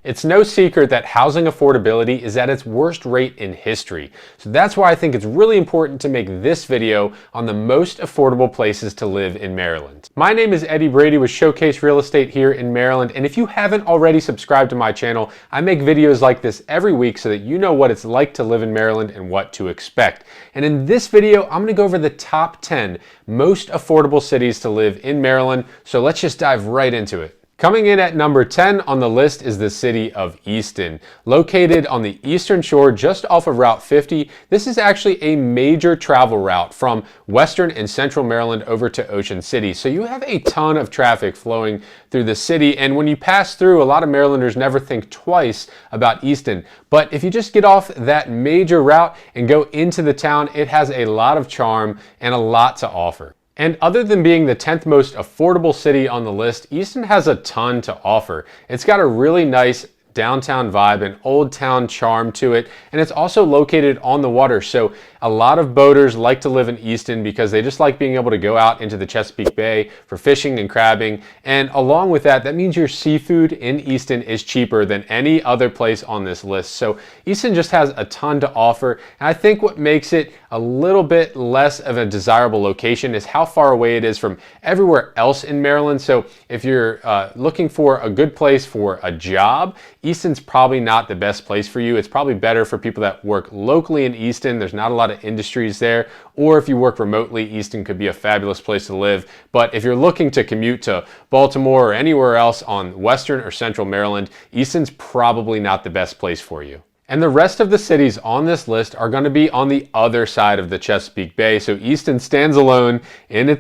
It's no secret that housing affordability is at its worst rate in history. So that's why I think it's really important to make this video on the most affordable places to live in Maryland. My name is Eddie Brady with Showcase Real Estate here in Maryland, and if you haven't already subscribed to my channel, I make videos like this every week so that you know what it's like to live in Maryland and what to expect. And in this video, I'm going to go over the top 10 most affordable cities to live in Maryland, so let's just dive right into it. Coming in at number 10 on the list is the city of Easton. Located on the eastern shore just off of Route 50, this is actually a major travel route from western and central Maryland over to Ocean City. So you have a ton of traffic flowing through the city, and when you pass through, a lot of Marylanders never think twice about Easton. But if you just get off that major route and go into the town, it has a lot of charm and a lot to offer. And other than being the 10th most affordable city on the list, Easton has a ton to offer. It's got a really nice downtown vibe and old town charm to it, and it's also located on the water, so a lot of boaters like to live in Easton because they just like being able to go out into the Chesapeake Bay for fishing and crabbing. And along with that, that means your seafood in Easton is cheaper than any other place on this list. So Easton just has a ton to offer, and I think what makes it a little bit less of a desirable location is how far away it is from everywhere else in Maryland. So if you're looking for a good place for a job, Easton's probably not the best place for you. It's probably better for people that work locally in Easton. There's not a lot of industries there. Or if you work remotely, Easton could be a fabulous place to live. But if you're looking to commute to Baltimore or anywhere else on western or central Maryland, Easton's probably not the best place for you. And the rest of the cities on this list are going to be on the other side of the Chesapeake Bay. So Easton stands alone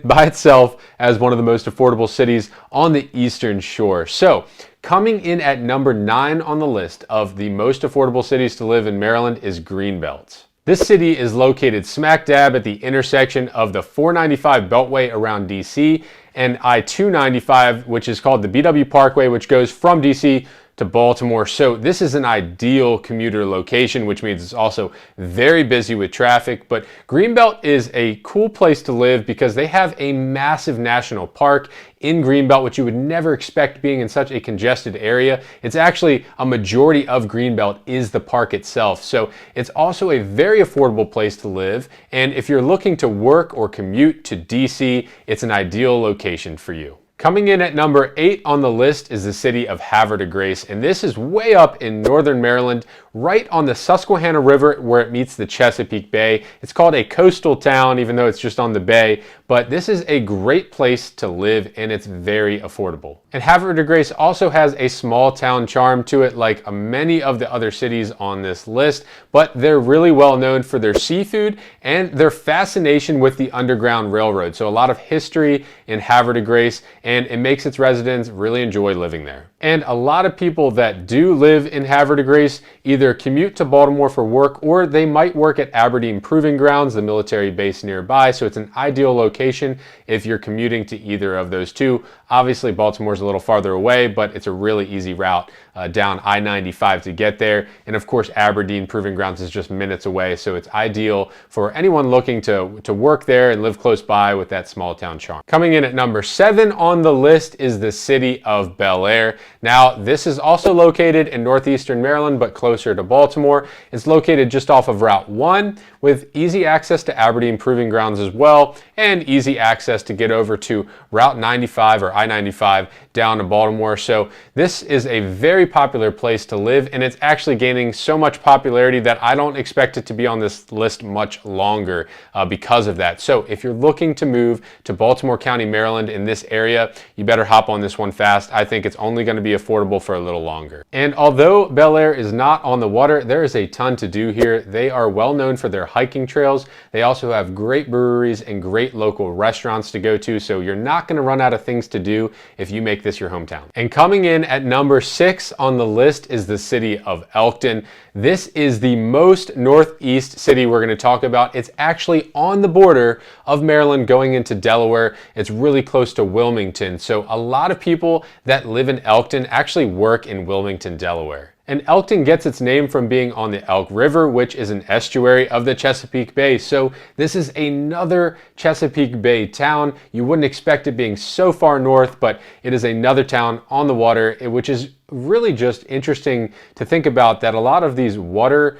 by itself as one of the most affordable cities on the eastern shore. So coming in at number 9 on the list of the most affordable cities to live in Maryland is Greenbelt. This city is located smack dab at the intersection of the 495 Beltway around DC and I-295, which is called the BW Parkway, which goes from DC to Baltimore. So this is an ideal commuter location, which means it's also very busy with traffic. But Greenbelt is a cool place to live because they have a massive national park in Greenbelt, which you would never expect being in such a congested area. It's actually a majority of Greenbelt is the park itself. So it's also a very affordable place to live. And if you're looking to work or commute to DC, it's an ideal location for you. Coming in at number 8 on the list is the city of Havre De Grace, and this is way up in northern Maryland, right on the Susquehanna River where it meets the Chesapeake Bay. It's called a coastal town, even though it's just on the bay, but this is a great place to live and it's very affordable. And Havre De Grace also has a small town charm to it, like many of the other cities on this list, but they're really well known for their seafood and their fascination with the Underground Railroad. So a lot of history in Havre De Grace, and it makes its residents really enjoy living there. And a lot of people that do live in Havre De Grace either commute to Baltimore for work, or they might work at Aberdeen Proving Grounds, the military base nearby. So it's an ideal location if you're commuting to either of those two. Obviously, Baltimore's a little farther away, but it's a really easy route down I-95 to get there. And of course, Aberdeen Proving Grounds is just minutes away. So it's ideal for anyone looking to work there and live close by with that small town charm. Coming in at number 7 on the list is the city of Bel Air. Now, this is also located in northeastern Maryland, but closer to Baltimore. It's located just off of Route 1 with easy access to Aberdeen Proving Grounds as well, and easy access to get over to Route 95 or I-95 down to Baltimore. So this is a very popular place to live, and it's actually gaining so much popularity that I don't expect it to be on this list much longer because of that. So if you're looking to move to Baltimore County, Maryland in this area, you better hop on this one fast. I think it's only going to be affordable for a little longer. And although Bel Air is not on the water, there is a ton to do here. They are well known for their hiking trails. They also have great breweries and great local restaurants to go to, so you're not going to run out of things to do if you make this your hometown. And coming in at number 6 on the list is the city of Elkton. This is the most northeast city we're going to talk about. It's actually on the border of Maryland going into Delaware. It's really close to Wilmington. So a lot of people that live in Elkton actually work in Wilmington, Delaware. And Elkton gets its name from being on the Elk River, which is an estuary of the Chesapeake Bay. So this is another Chesapeake Bay town. You wouldn't expect it being so far north, but it is another town on the water, which is really just interesting to think about that a lot of these water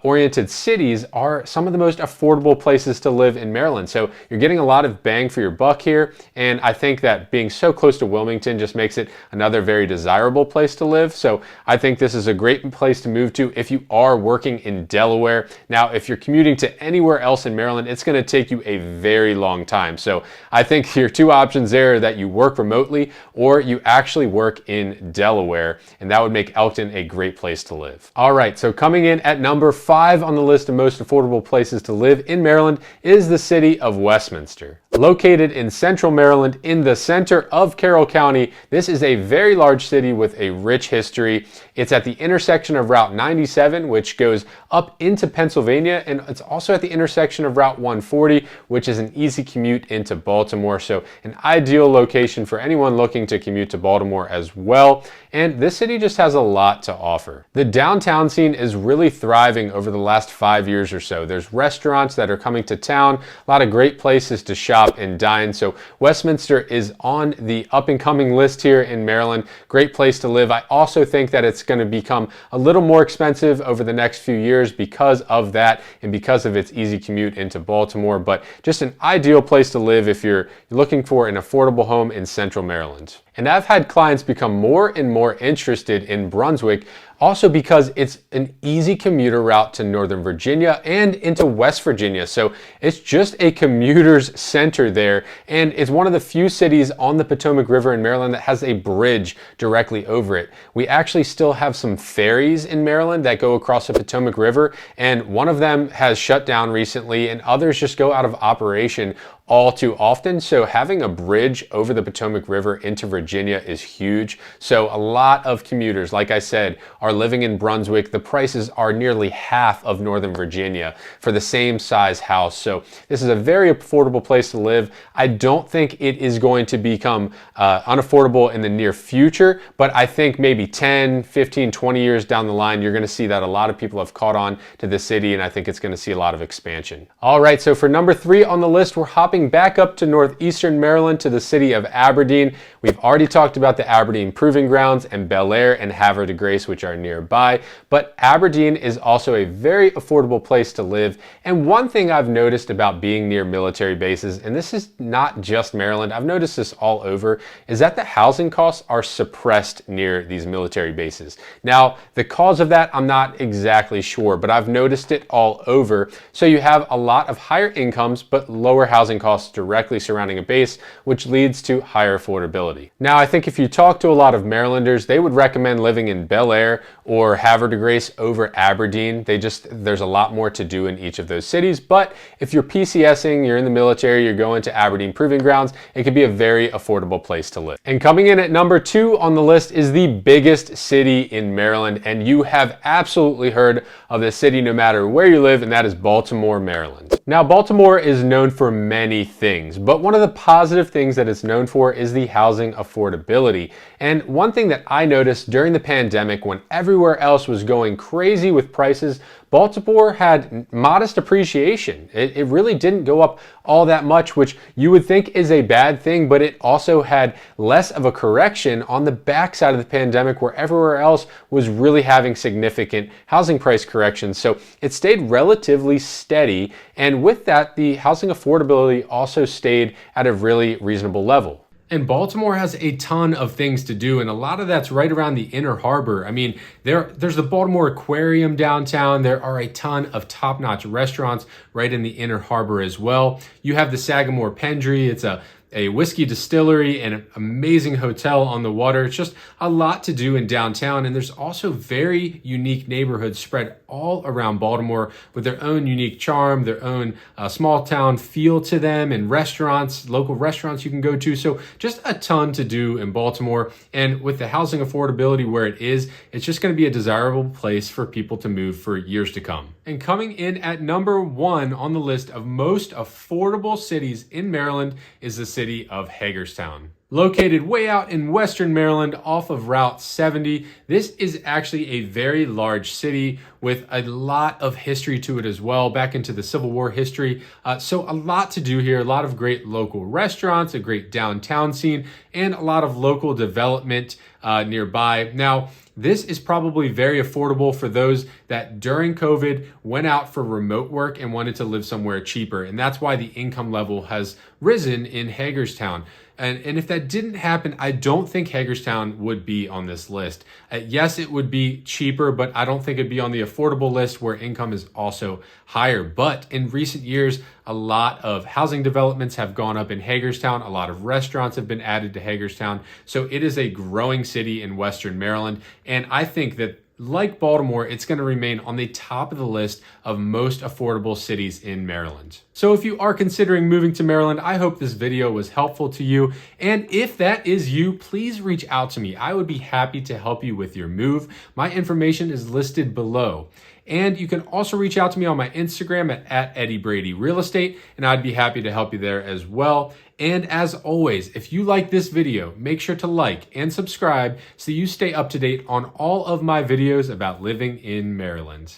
oriented cities are some of the most affordable places to live in Maryland. So you're getting a lot of bang for your buck here. And I think that being so close to Wilmington just makes it another very desirable place to live. So I think this is a great place to move to if you are working in Delaware. Now, if you're commuting to anywhere else in Maryland, it's going to take you a very long time. So I think your two options there are that you work remotely or you actually work in Delaware, and that would make Elkton a great place to live. All right, so coming in at number 5 on the list of most affordable places to live in Maryland is the city of Westminster. Located in central Maryland in the center of Carroll County, this is a very large city with a rich history. It's at the intersection of Route 97, which goes up into Pennsylvania, and it's also at the intersection of Route 140, which is an easy commute into Baltimore. So an ideal location for anyone looking to commute to Baltimore as well. And this city just has a lot to offer. The downtown scene is really thriving over the last 5 years or so. There's restaurants that are coming to town, a lot of great places to shop and dine. So Westminster is on the up and coming list here in Maryland. Great place to live. I also think that it's going to become a little more expensive over the next few years because of that and because of its easy commute into Baltimore, but just an ideal place to live if you're looking for an affordable home in central Maryland. And I've had clients become more and more interested in Brunswick also because it's an easy commuter route to Northern Virginia and into West Virginia. So it's just a commuter's center there. And it's one of the few cities on the Potomac River in Maryland that has a bridge directly over it. We actually still have some ferries in Maryland that go across the Potomac River, and one of them has shut down recently and others just go out of operation all too often. So having a bridge over the Potomac River into Virginia is huge. So a lot of commuters, like I said, are living in Brunswick. The prices are nearly half of Northern Virginia for the same size house. So this is a very affordable place to live. I don't think it is going to become unaffordable in the near future, but I think maybe 10, 15, 20 years down the line, you're going to see that a lot of people have caught on to the city, and I think it's going to see a lot of expansion. All right, so for number 3 on the list, we're hopping back up to northeastern Maryland to the city of Aberdeen. We've already talked about the Aberdeen Proving Grounds and Bel Air and Havre De Grace, which are nearby, but Aberdeen is also a very affordable place to live. And one thing I've noticed about being near military bases, and this is not just Maryland, I've noticed this all over, is that the housing costs are suppressed near these military bases. Now, the cause of that, I'm not exactly sure, but I've noticed it all over. So you have a lot of higher incomes, but lower housing costs directly surrounding a base, which leads to higher affordability. Now, I think if you talk to a lot of Marylanders, they would recommend living in Bel Air or Havre De Grace over Aberdeen. There's a lot more to do in each of those cities, but if you're PCSing, you're in the military, you're going to Aberdeen Proving Grounds, it could be a very affordable place to live. And coming in at number 2 on the list is the biggest city in Maryland, and you have absolutely heard of this city no matter where you live, and that is Baltimore, Maryland. Now, Baltimore is known for many things, but one of the positive things that it's known for is the housing affordability. And one thing that I noticed during the pandemic, when everywhere else was going crazy with prices, Baltimore had modest appreciation. It really didn't go up all that much, which you would think is a bad thing, but it also had less of a correction on the backside of the pandemic where everywhere else was really having significant housing price corrections. So it stayed relatively steady, and with that, the housing affordability also stayed at a really reasonable level. And Baltimore has a ton of things to do, and a lot of that's right around the Inner Harbor. I mean, there's the Baltimore Aquarium downtown. There are a ton of top-notch restaurants right in the Inner Harbor as well. You have the Sagamore Pendry. It's a whiskey distillery and an amazing hotel on the water. It's just a lot to do in downtown, and there's also very unique neighborhoods spread all around Baltimore with their own unique charm, their own small town feel to them, and restaurants, local restaurants you can go to. So just a ton to do in Baltimore, and with the housing affordability where it is, it's just going to be a desirable place for people to move for years to come. And coming in at number 1 on the list of most affordable cities in Maryland is the city of Hagerstown. Located way out in western Maryland off of Route 70, this is actually a very large city with a lot of history to it as well, back into the Civil War history. So a lot to do here, a lot of great local restaurants, a great downtown scene, and a lot of local development nearby. Now, this is probably very affordable for those that during COVID went out for remote work and wanted to live somewhere cheaper. And that's why the income level has risen in Hagerstown. And if that didn't happen, I don't think Hagerstown would be on this list. Yes, it would be cheaper, but I don't think it'd be on the affordable list where income is also higher. But in recent years, a lot of housing developments have gone up in Hagerstown. A lot of restaurants have been added to Hagerstown. So it is a growing city in Western Maryland. And I think that like Baltimore, it's going to remain on the top of the list of most affordable cities in Maryland. So if you are considering moving to Maryland, I hope this video was helpful to you. And if that is you, please reach out to me. I would be happy to help you with your move. My information is listed below. And you can also reach out to me on my Instagram at Eddie Brady Real Estate, and I'd be happy to help you there as well. And as always, if you like this video, make sure to like and subscribe so you stay up to date on all of my videos about living in Maryland.